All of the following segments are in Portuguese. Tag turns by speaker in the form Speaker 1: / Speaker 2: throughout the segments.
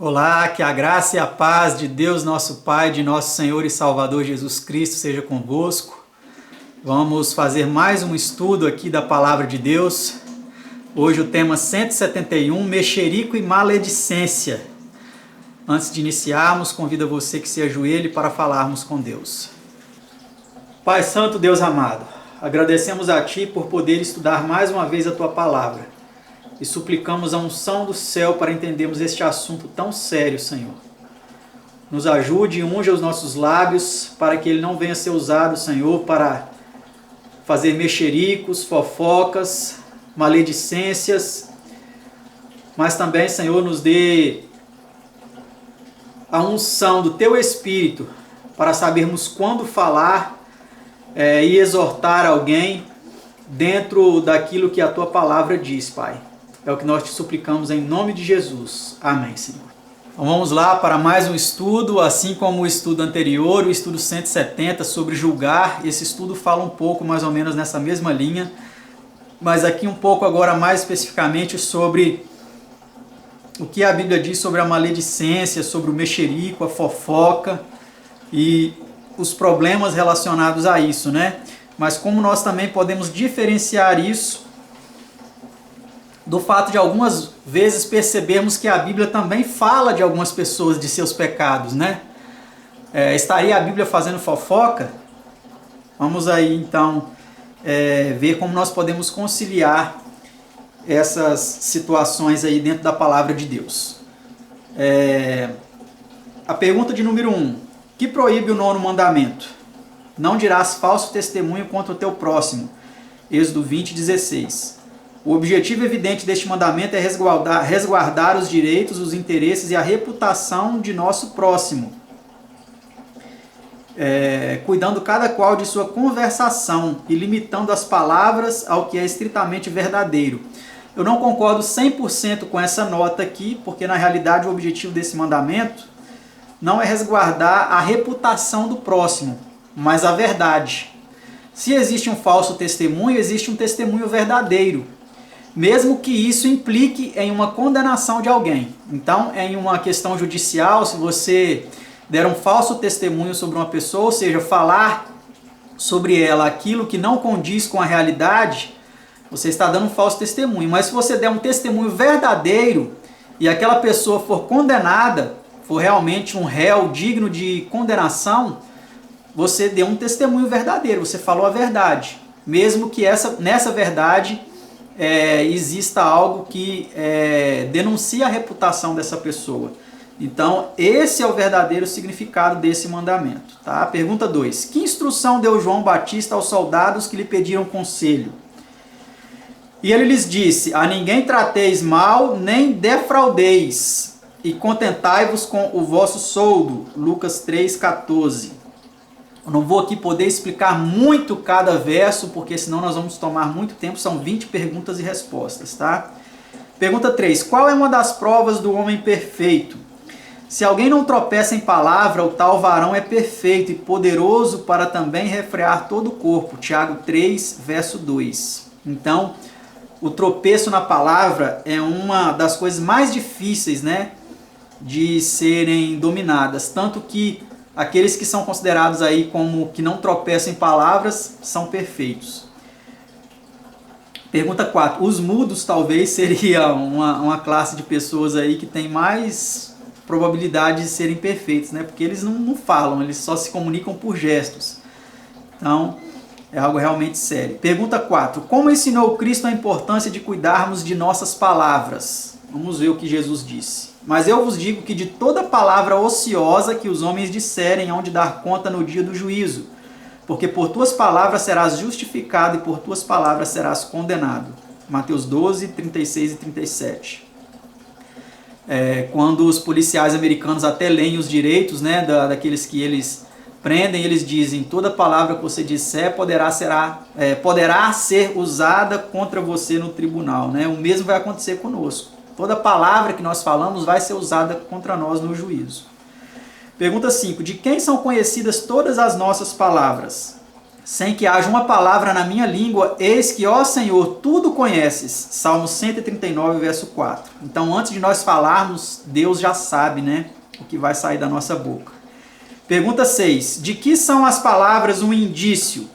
Speaker 1: Olá, que a graça e a paz de Deus nosso Pai, de nosso Senhor e Salvador Jesus Cristo seja convosco. Vamos fazer mais um estudo aqui da Palavra de Deus. Hoje o tema 171, mexerico e maledicência. Antes de iniciarmos, convido você que se ajoelhe para falarmos com Deus. Pai Santo, Deus amado, agradecemos a Ti por poder estudar mais uma vez a Tua Palavra. E suplicamos a unção do céu para entendermos este assunto tão sério, Senhor. Nos ajude e unja os nossos lábios para que ele não venha ser usado, Senhor, para fazer mexericos, fofocas, maledicências. Mas também, Senhor, nos dê a unção do Teu Espírito para sabermos quando falar e exortar alguém dentro daquilo que a Tua Palavra diz, Pai. É o que nós te suplicamos em nome de Jesus. Amém, Senhor. Então vamos lá para mais um estudo, assim como o estudo anterior, o estudo 170 sobre julgar. Esse estudo fala um pouco mais ou menos nessa mesma linha, mas aqui um pouco agora mais especificamente sobre o que a Bíblia diz sobre a maledicência, sobre o mexerico, a fofoca e os problemas relacionados a isso, né? Mas como nós também podemos diferenciar isso do fato de algumas vezes percebermos que a Bíblia também fala de algumas pessoas, de seus pecados, né? Estaria a Bíblia fazendo fofoca? Vamos aí então ver como nós podemos conciliar essas situações aí dentro da palavra de Deus. A pergunta de número 1. Que proíbe o 9º mandamento? Não dirás falso testemunho contra o teu próximo. Êxodo 20:16. O objetivo evidente deste mandamento é resguardar os direitos, os interesses e a reputação de nosso próximo, cuidando cada qual de sua conversação e limitando as palavras ao que é estritamente verdadeiro. Eu não concordo 100% com essa nota aqui, porque na realidade o objetivo desse mandamento não é resguardar a reputação do próximo, mas a verdade. Se existe um falso testemunho, existe um testemunho verdadeiro, mesmo que isso implique em uma condenação de alguém. Então, em uma questão judicial, se você der um falso testemunho sobre uma pessoa, ou seja, falar sobre ela aquilo que não condiz com a realidade, você está dando um falso testemunho. Mas se você der um testemunho verdadeiro e aquela pessoa for condenada, for realmente um réu digno de condenação, você deu um testemunho verdadeiro, você falou a verdade. Mesmo que nessa verdade exista algo que denuncia a reputação dessa pessoa. Então, esse é o verdadeiro significado desse mandamento. Tá? Pergunta 2. Que instrução deu João Batista aos soldados que lhe pediram conselho? E ele lhes disse: a ninguém trateis mal, nem defraudeis, e contentai-vos com o vosso soldo. Lucas 3,14. Eu não vou aqui poder explicar muito cada verso, porque senão nós vamos tomar muito tempo, são 20 perguntas e respostas, tá? Pergunta 3. Qual é uma das provas do homem perfeito? Se alguém não tropeça em palavra, o tal varão é perfeito e poderoso para também refrear todo o corpo. Tiago 3, verso 2. Então, o tropeço na palavra é uma das coisas mais difíceis, né, de serem dominadas, tanto que aqueles que são considerados aí como que não tropeçam em palavras são perfeitos. Pergunta 4. Os mudos talvez seria uma classe de pessoas aí que tem mais probabilidade de serem perfeitos, né? Porque eles não falam, eles só se comunicam por gestos. Então, é algo realmente sério. Pergunta 4. Como ensinou Cristo a importância de cuidarmos de nossas palavras? Vamos ver o que Jesus disse. Mas eu vos digo que de toda palavra ociosa que os homens disserem, hão de dar conta no dia do juízo. Porque por tuas palavras serás justificado e por tuas palavras serás condenado. Mateus 12, 36 e 37. Quando os policiais americanos até leem os direitos, né, daqueles que eles prendem, eles dizem: toda palavra que você disser poderá ser usada contra você no tribunal. Né? O mesmo vai acontecer conosco. Toda palavra que nós falamos vai ser usada contra nós no juízo. Pergunta 5. De quem são conhecidas todas as nossas palavras? sem que haja uma palavra na minha língua, eis que, ó Senhor, tudo conheces. Salmo 139, verso 4. Então, antes de nós falarmos, Deus já sabe, né, o que vai sair da nossa boca. Pergunta 6. De que são as palavras um indício?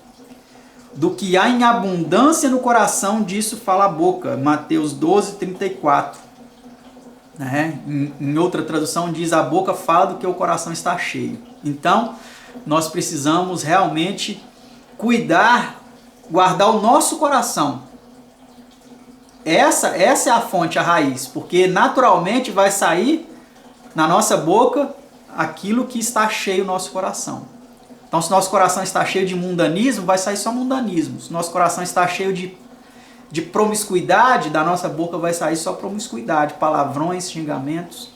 Speaker 1: Do que há em abundância no coração, disso fala a boca. Mateus 12, 34. Né? Em outra tradução diz, a boca fala do que o coração está cheio. Então, nós precisamos realmente cuidar, guardar o nosso coração. Essa é a fonte, a raiz, porque naturalmente vai sair na nossa boca aquilo que está cheio no nosso coração. Então, se nosso coração está cheio de mundanismo, vai sair só mundanismo. Se nosso coração está cheio de promiscuidade, da nossa boca vai sair só promiscuidade, palavrões, xingamentos.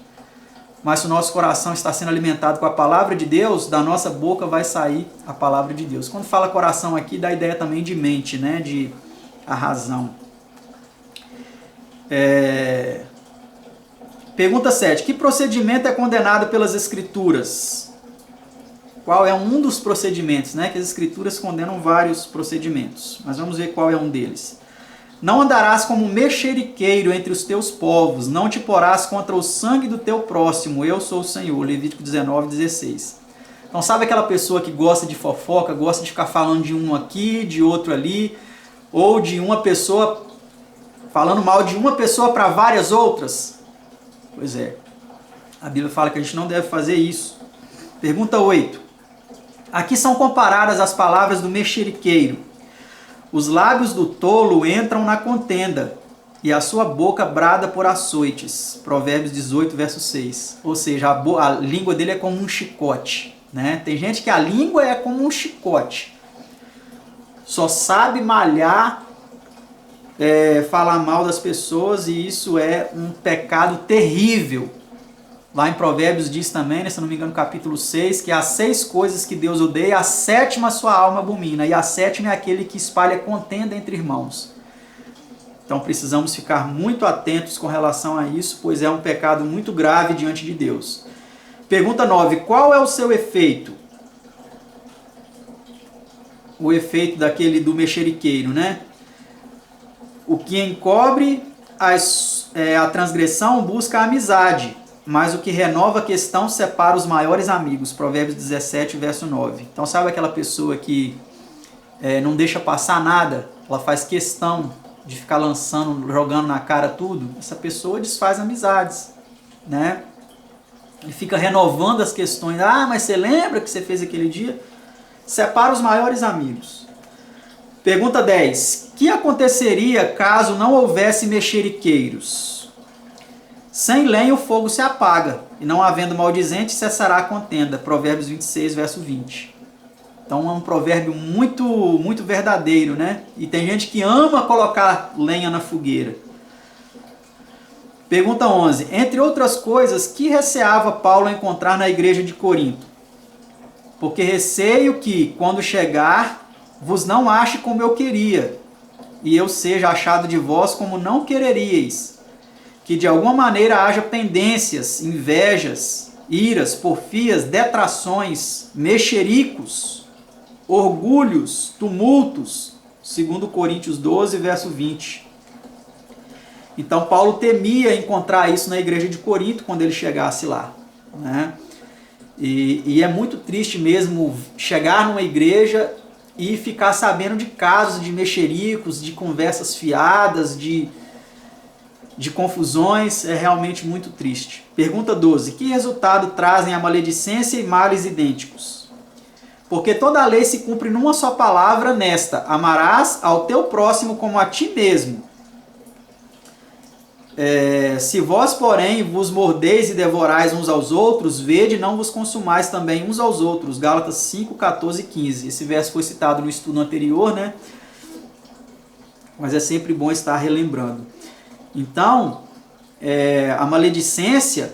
Speaker 1: Mas se o nosso coração está sendo alimentado com a palavra de Deus, da nossa boca vai sair a palavra de Deus. Quando fala coração aqui, dá a ideia também de mente, né? De a razão. Pergunta 7. Que procedimento é condenado pelas Escrituras? Qual é um dos procedimentos, né? Que as Escrituras condenam vários procedimentos. Mas vamos ver qual é um deles. Não andarás como mexeriqueiro entre os teus povos, não te porás contra o sangue do teu próximo, eu sou o Senhor. Levítico 19, 16. Então sabe aquela pessoa que gosta de fofoca, gosta de ficar falando de um aqui, de outro ali, ou de uma pessoa, falando mal de uma pessoa para várias outras? Pois é, a Bíblia fala que a gente não deve fazer isso. Pergunta 8. Aqui são comparadas as palavras do mexeriqueiro. Os lábios do tolo entram na contenda, e a sua boca brada por açoites. Provérbios 18, verso 6. Ou seja, a língua dele é como um chicote. Né? Tem gente que a língua é como um chicote. Só sabe malhar, falar mal das pessoas, e isso é um pecado terrível. Lá em Provérbios diz também, se não me engano, capítulo 6, que há 6 coisas que Deus odeia, a 7ª sua alma abomina, e a 7ª é aquele que espalha contenda entre irmãos. Então precisamos ficar muito atentos com relação a isso, pois é um pecado muito grave diante de Deus. Pergunta 9. Qual é o seu efeito? O efeito do mexeriqueiro, né? O que encobre a transgressão busca a amizade, mas o que renova a questão separa os maiores amigos. Provérbios 17, verso 9. Então sabe aquela pessoa que não deixa passar nada? Ela faz questão de ficar lançando, jogando na cara tudo. Essa pessoa desfaz amizades, né? E fica renovando as questões. Ah, mas você lembra que você fez aquele dia? Separa os maiores amigos. Pergunta 10. Que aconteceria caso não houvesse mexeriqueiros? Sem lenha o fogo se apaga, e não havendo maldizente cessará a contenda. Provérbios 26, verso 20. Então é um provérbio muito, muito verdadeiro, né? E tem gente que ama colocar lenha na fogueira. Pergunta 11. Entre outras coisas, que receava Paulo encontrar na igreja de Corinto? Porque receio que, quando chegar, vos não ache como eu queria, e eu seja achado de vós como não quereríeis. Que de alguma maneira haja pendências, invejas, iras, porfias, detrações, mexericos, orgulhos, tumultos, segundo Coríntios 12, verso 20. Então Paulo temia encontrar isso na igreja de Corinto quando ele chegasse lá, né? E é muito triste mesmo chegar numa igreja e ficar sabendo de casos de mexericos, de conversas fiadas, de confusões. É realmente muito triste. Pergunta 12. Que resultado trazem a maledicência e males idênticos? Porque toda a lei se cumpre numa só palavra, nesta: amarás ao teu próximo como a ti mesmo. Se vós, porém, vos mordeis e devorais uns aos outros, vede, não vos consumais também uns aos outros. Gálatas 5, 14 e 15. Esse verso foi citado no estudo anterior, né? Mas é sempre bom estar relembrando. Então, a maledicência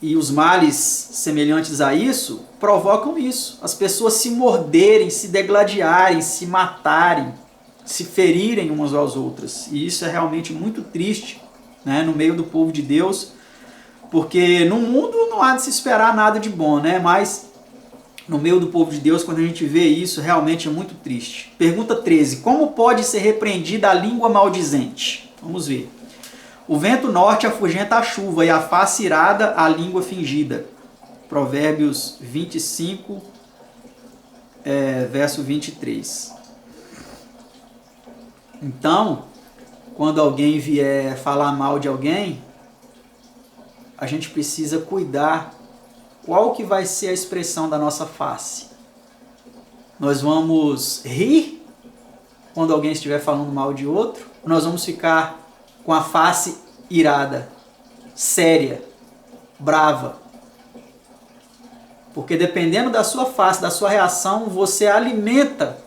Speaker 1: e os males semelhantes a isso provocam isso. As pessoas se morderem, se degladiarem, se matarem, se ferirem umas às outras. E isso é realmente muito triste, né, no meio do povo de Deus, porque no mundo não há de se esperar nada de bom, né? Mas no meio do povo de Deus, quando a gente vê isso, realmente é muito triste. Pergunta 13. Como pode ser repreendida a língua maldizente? Vamos ver. O vento norte afugenta a chuva e a face irada a língua fingida. Provérbios 25, verso 23. Então, quando alguém vier falar mal de alguém, a gente precisa cuidar qual que vai ser a expressão da nossa face. Nós vamos rir quando alguém estiver falando mal de outro, ou nós vamos ficar com a face irada, séria, brava. Porque dependendo da sua face, da sua reação, você alimenta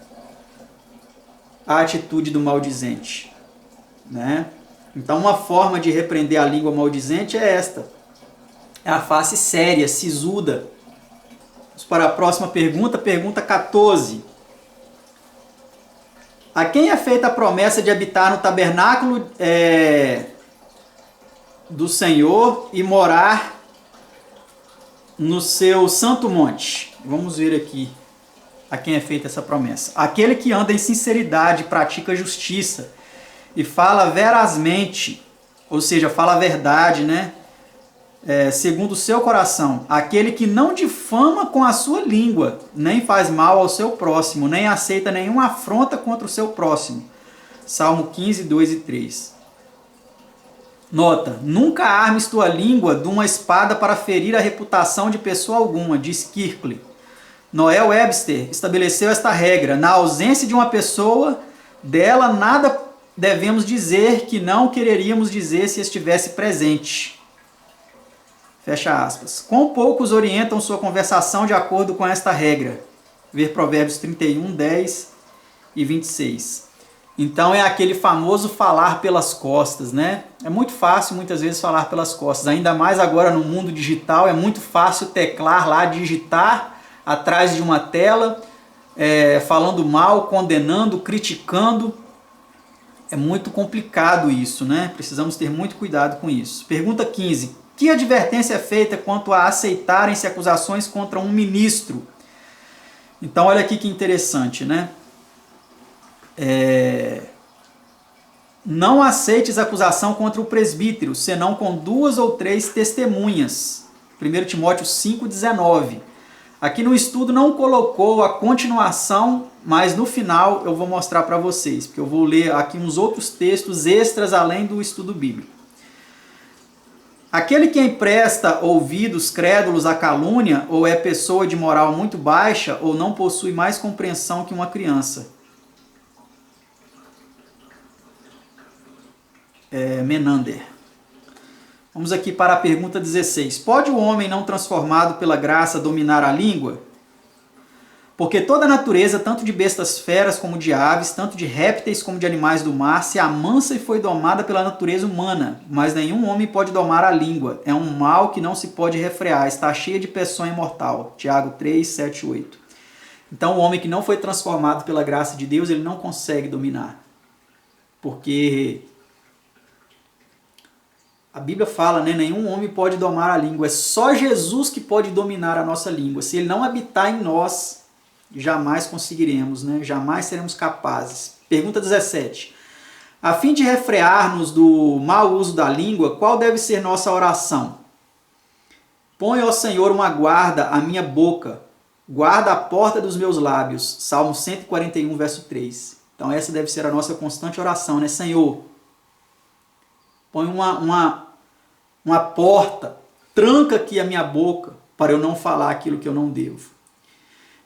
Speaker 1: a atitude do maldizente, né? Então uma forma de repreender a língua maldizente é esta. É a face séria, sisuda. Vamos para a próxima pergunta, pergunta 14. A quem é feita a promessa de habitar no tabernáculo do Senhor e morar no seu santo monte? Vamos ver aqui a quem é feita essa promessa. Aquele que anda em sinceridade, pratica justiça e fala verazmente, ou seja, fala a verdade, né? Segundo o seu coração, aquele que não difama com a sua língua, nem faz mal ao seu próximo, nem aceita nenhuma afronta contra o seu próximo. Salmo 15, 2 e 3. Nota, nunca armes tua língua de uma espada para ferir a reputação de pessoa alguma, diz Kirkley. Noel Webster estabeleceu esta regra, na ausência de uma pessoa, dela nada devemos dizer que não quereríamos dizer se estivesse presente. Fecha aspas. Quão poucos orientam sua conversação de acordo com esta regra? Ver Provérbios 31, 10 e 26. Então é aquele famoso falar pelas costas, né? É muito fácil muitas vezes falar pelas costas. Ainda mais agora no mundo digital, é muito fácil teclar lá, digitar atrás de uma tela, falando mal, condenando, criticando. É muito complicado isso, né? Precisamos ter muito cuidado com isso. Pergunta 15. Que advertência é feita quanto a aceitarem-se acusações contra um ministro? Então, olha aqui que interessante, né? Não aceites acusação contra o presbítero, senão com 2 ou 3 testemunhas. 1 Timóteo 5,19. Aqui no estudo não colocou a continuação, mas no final eu vou mostrar para vocês, porque eu vou ler aqui uns outros textos extras além do estudo bíblico. Aquele que empresta ouvidos crédulos à calúnia, ou é pessoa de moral muito baixa, ou não possui mais compreensão que uma criança. Menander. Vamos aqui para a pergunta 16. Pode o homem não transformado pela graça dominar a língua? Porque toda a natureza, tanto de bestas feras como de aves, tanto de répteis como de animais do mar, se amansa e foi domada pela natureza humana, mas nenhum homem pode domar a língua. É um mal que não se pode refrear, está cheia de peçonha mortal. Tiago 3, 7, 8. Então o homem que não foi transformado pela graça de Deus, ele não consegue dominar. Porque a Bíblia fala, né? Nenhum homem pode domar a língua. É só Jesus que pode dominar a nossa língua. Se ele não habitar em nós, jamais conseguiremos, né? Jamais seremos capazes. Pergunta 17. A fim de refrear-nos do mau uso da língua, qual deve ser nossa oração? Põe, ó Senhor, uma guarda à minha boca, guarda a porta dos meus lábios. Salmo 141, verso 3. Então essa deve ser a nossa constante oração, né? Senhor, põe uma porta, tranca aqui a minha boca, para eu não falar aquilo que eu não devo.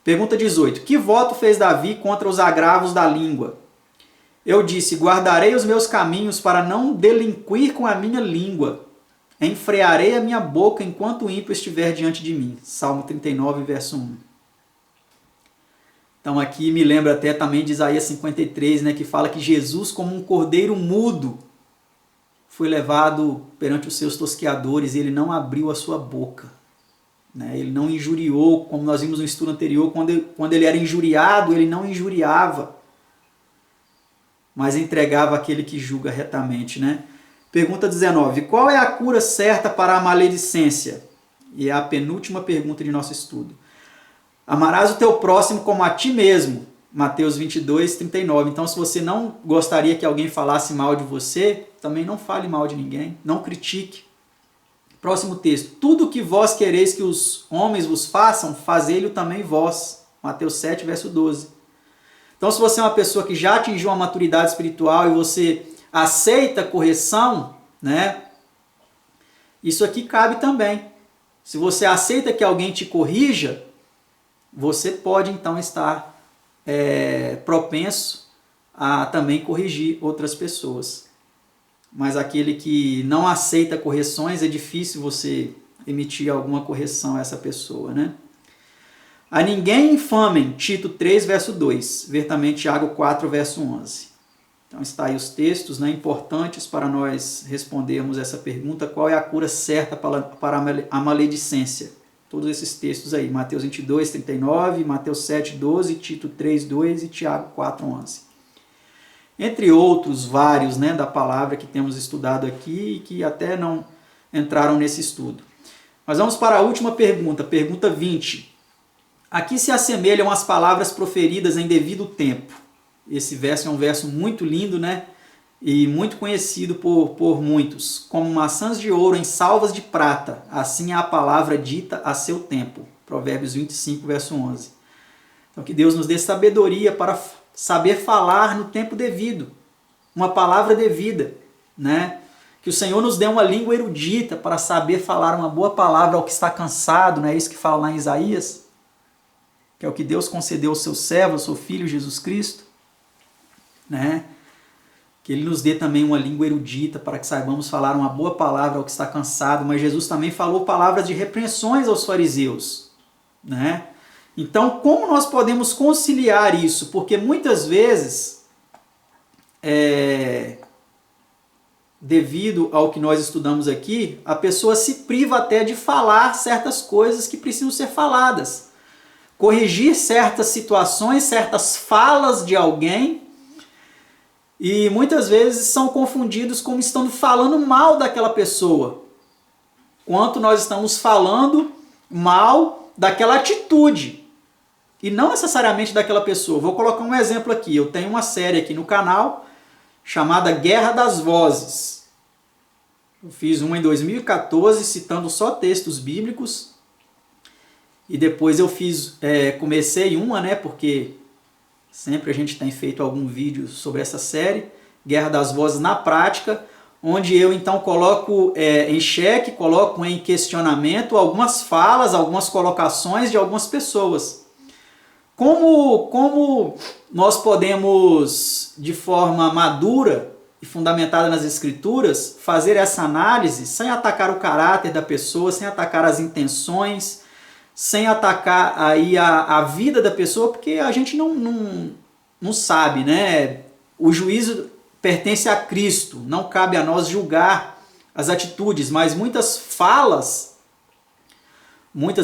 Speaker 1: Pergunta 18. Que voto fez Davi contra os agravos da língua? Eu disse, guardarei os meus caminhos para não delinquir com a minha língua. Enfrearei a minha boca enquanto o ímpio estiver diante de mim. Salmo 39, verso 1. Então aqui me lembra até também de Isaías 53, né, que fala que Jesus, como um cordeiro mudo, foi levado perante os seus tosqueadores e ele não abriu a sua boca. Ele não injuriou, como nós vimos no estudo anterior, quando ele era injuriado, ele não injuriava, mas entregava aquele que julga retamente. Né? Pergunta 19. Qual é a cura certa para a maledicência? E é a penúltima pergunta de nosso estudo. Amarás o teu próximo como a ti mesmo. Mateus 22, 39. Então, se você não gostaria que alguém falasse mal de você, também não fale mal de ninguém, não critique. Próximo texto. Tudo que vós quereis que os homens vos façam, fazei-lo também vós. Mateus 7, verso 12. Então, se você é uma pessoa que já atingiu uma maturidade espiritual e você aceita correção, né? Isso aqui cabe também. Se você aceita que alguém te corrija, você pode então estar propenso a também corrigir outras pessoas. Mas aquele que não aceita correções, é difícil você emitir alguma correção a essa pessoa, né? A ninguém infamem, Tito 3, verso 2, ver também Tiago 4, verso 11. Então está aí os textos, né, importantes para nós respondermos essa pergunta, qual é a cura certa para a maledicência? Todos esses textos aí, Mateus 22, 39, Mateus 7, 12, Tito 3, 2 e Tiago 4, 11. Entre outros vários, né, da palavra que temos estudado aqui e que até não entraram nesse estudo. Mas vamos para a última pergunta, pergunta 20. Aqui se assemelham as palavras proferidas em devido tempo. Esse verso é um verso muito lindo, né? E muito conhecido por muitos. Como maçãs de ouro em salvas de prata, assim é a palavra dita a seu tempo. Provérbios 25, verso 11. Então que Deus nos dê sabedoria para saber falar no tempo devido. Uma palavra devida, né? Que o Senhor nos dê uma língua erudita para saber falar uma boa palavra ao que está cansado, não é isso que fala lá em Isaías? Que é o que Deus concedeu ao seu servo, ao seu Filho Jesus Cristo, né? Que Ele nos dê também uma língua erudita para que saibamos falar uma boa palavra ao que está cansado, mas Jesus também falou palavras de repreensões aos fariseus, né? Então, como nós podemos conciliar isso? Porque muitas vezes, devido ao que nós estudamos aqui, a pessoa se priva até de falar certas coisas que precisam ser faladas. Corrigir certas situações, certas falas de alguém, e muitas vezes são confundidos como estando falando mal daquela pessoa, quanto nós estamos falando mal daquela atitude, e não necessariamente daquela pessoa. Vou colocar um exemplo aqui. Eu tenho uma série aqui no canal chamada Guerra das Vozes. Eu fiz uma em 2014, citando só textos bíblicos. E depois eu comecei uma, né, porque sempre a gente tem feito algum vídeo sobre essa série, Guerra das Vozes na Prática, onde eu então coloco em xeque, coloco em questionamento algumas falas, algumas colocações de algumas pessoas. Como nós podemos, de forma madura e fundamentada nas Escrituras, fazer essa análise sem atacar o caráter da pessoa, sem atacar as intenções, sem atacar aí a vida da pessoa, porque a gente não sabe, né? O juízo pertence a Cristo, não cabe a nós julgar as atitudes, mas muitas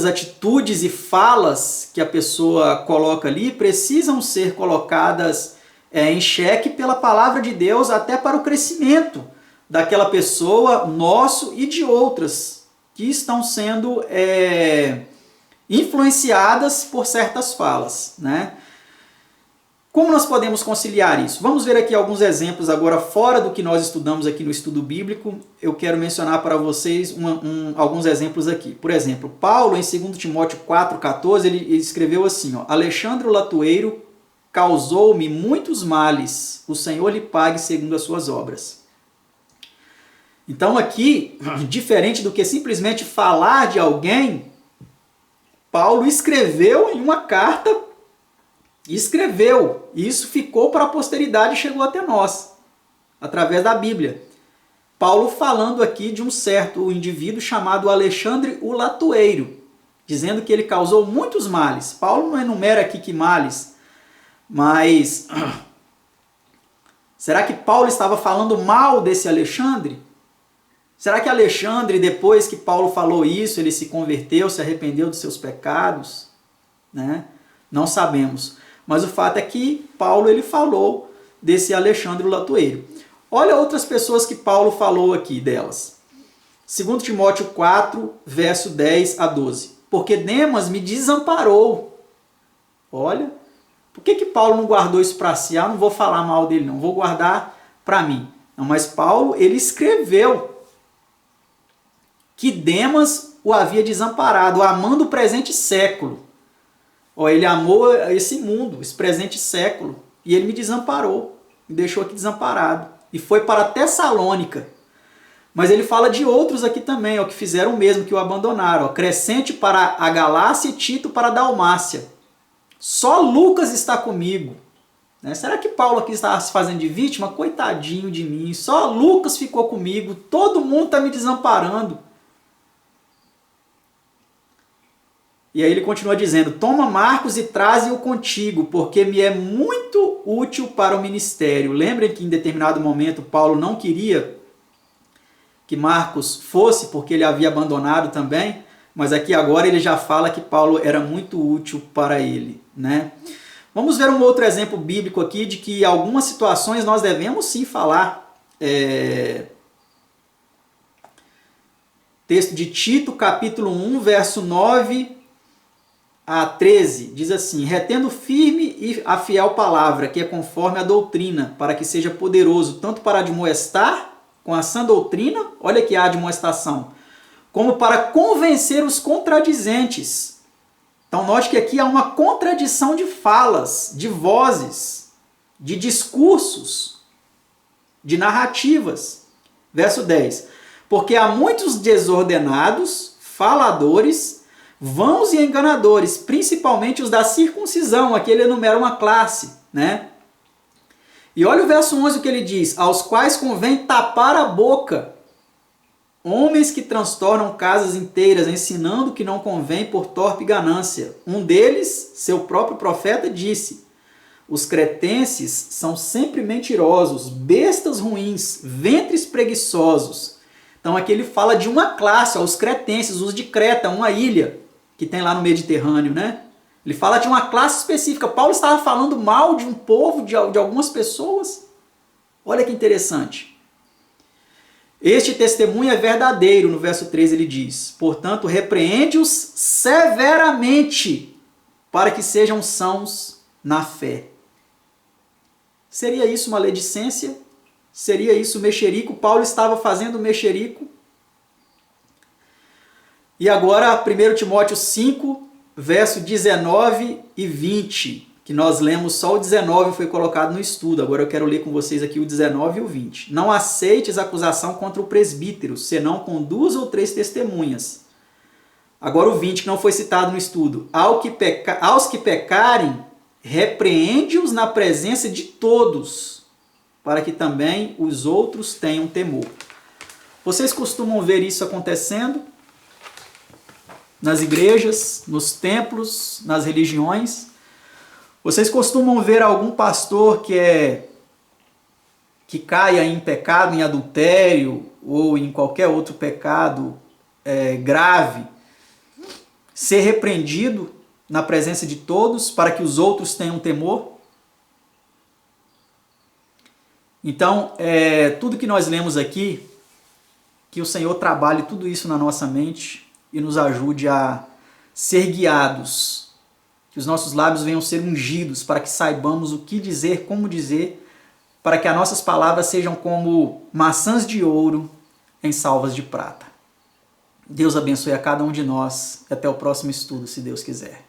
Speaker 1: atitudes e falas que a pessoa coloca ali precisam ser colocadas em xeque pela palavra de Deus, até para o crescimento daquela pessoa, nosso e de outras, que estão sendo influenciadas por certas falas, né? Como nós podemos conciliar isso? Vamos ver aqui alguns exemplos agora fora do que nós estudamos aqui no estudo bíblico. Eu quero mencionar para vocês alguns exemplos aqui. Por exemplo, Paulo, em 2 Timóteo 4,14, ele escreveu assim, ó, Alexandre o Latueiro causou-me muitos males, o Senhor lhe pague segundo as suas obras. Então aqui, diferente do que simplesmente falar de alguém, Paulo escreveu em uma carta, e isso ficou para a posteridade e chegou até nós, através da Bíblia. Paulo falando aqui de um certo indivíduo chamado Alexandre o Latueiro, dizendo que ele causou muitos males. Paulo não enumera aqui que males, mas será que Paulo estava falando mal desse Alexandre? Será que Alexandre, depois que Paulo falou isso, ele se converteu, se arrependeu dos seus pecados? Né? Não sabemos. Mas o fato é que Paulo ele falou desse Alexandre o Latueiro. Olha outras pessoas que Paulo falou aqui delas. 2 Timóteo 4, verso 10 a 12. Porque Demas me desamparou, Olha, por que Paulo não guardou isso para si? Ah, não vou falar mal dele não, vou guardar para mim. Não, mas Paulo, ele escreveu que Demas o havia desamparado, amando o presente século. Ele amou esse mundo, esse presente século, e ele me desamparou, me deixou aqui desamparado. E foi para Tessalônica. Mas ele fala de outros aqui também, que fizeram o mesmo, que o abandonaram. Crescente para a Galácia e Tito para a Dalmácia. Só Lucas está comigo. Será que Paulo aqui está se fazendo de vítima? Coitadinho de mim, só Lucas ficou comigo, todo mundo está me desamparando. E aí ele continua dizendo, toma Marcos e traze-o contigo, porque me é muito útil para o ministério. Lembrem que em determinado momento Paulo não queria que Marcos fosse, porque ele havia abandonado também, mas aqui agora ele já fala que Paulo era muito útil para ele, né? Vamos ver um outro exemplo bíblico aqui de que em algumas situações nós devemos sim falar. Texto de Tito, capítulo 1, verso 9 a 13, diz assim, retendo firme e a fiel palavra, que é conforme a doutrina, para que seja poderoso, tanto para admoestar com a sã doutrina, olha que a admoestação, como para convencer os contradizentes. Então note que aqui há uma contradição de falas, de vozes, de discursos, de narrativas. Verso 10. Porque há muitos desordenados, faladores, vãos e enganadores, principalmente os da circuncisão. Aqui ele enumera uma classe, né? E olha o verso 11 o que ele diz, aos quais convém tapar a boca, homens que transtornam casas inteiras, ensinando que não convém por torpe ganância. Um deles, seu próprio profeta, disse, os cretenses são sempre mentirosos, bestas ruins, ventres preguiçosos. Então aqui ele fala de uma classe, os cretenses, os de Creta, uma ilha que tem lá no Mediterrâneo, né? Ele fala de uma classe específica. Paulo estava falando mal de um povo, de algumas pessoas. Olha que interessante. Este testemunho é verdadeiro, no verso 13 ele diz. Portanto, repreende-os severamente, para que sejam sãos na fé. Seria isso uma maledicência? Seria isso mexerico? Paulo estava fazendo mexerico. E agora, 1 Timóteo 5, verso 19 e 20, que nós lemos só o 19 foi colocado no estudo. Agora eu quero ler com vocês aqui o 19 e o 20. Não aceites acusação contra o presbítero, senão com 2 ou 3 testemunhas. Agora o 20, que não foi citado no estudo. Aos que pecarem, repreende-os na presença de todos, para que também os outros tenham temor. Vocês costumam ver isso acontecendo? Nas igrejas, nos templos, nas religiões. Vocês costumam ver algum pastor que caia em pecado, em adultério ou em qualquer outro pecado grave, ser repreendido na presença de todos para que os outros tenham temor? Então, tudo que nós lemos aqui, que o Senhor trabalhe tudo isso na nossa mente e nos ajude a ser guiados, que os nossos lábios venham ser ungidos para que saibamos o que dizer, como dizer, para que as nossas palavras sejam como maçãs de ouro em salvas de prata. Deus abençoe a cada um de nós e até o próximo estudo, se Deus quiser.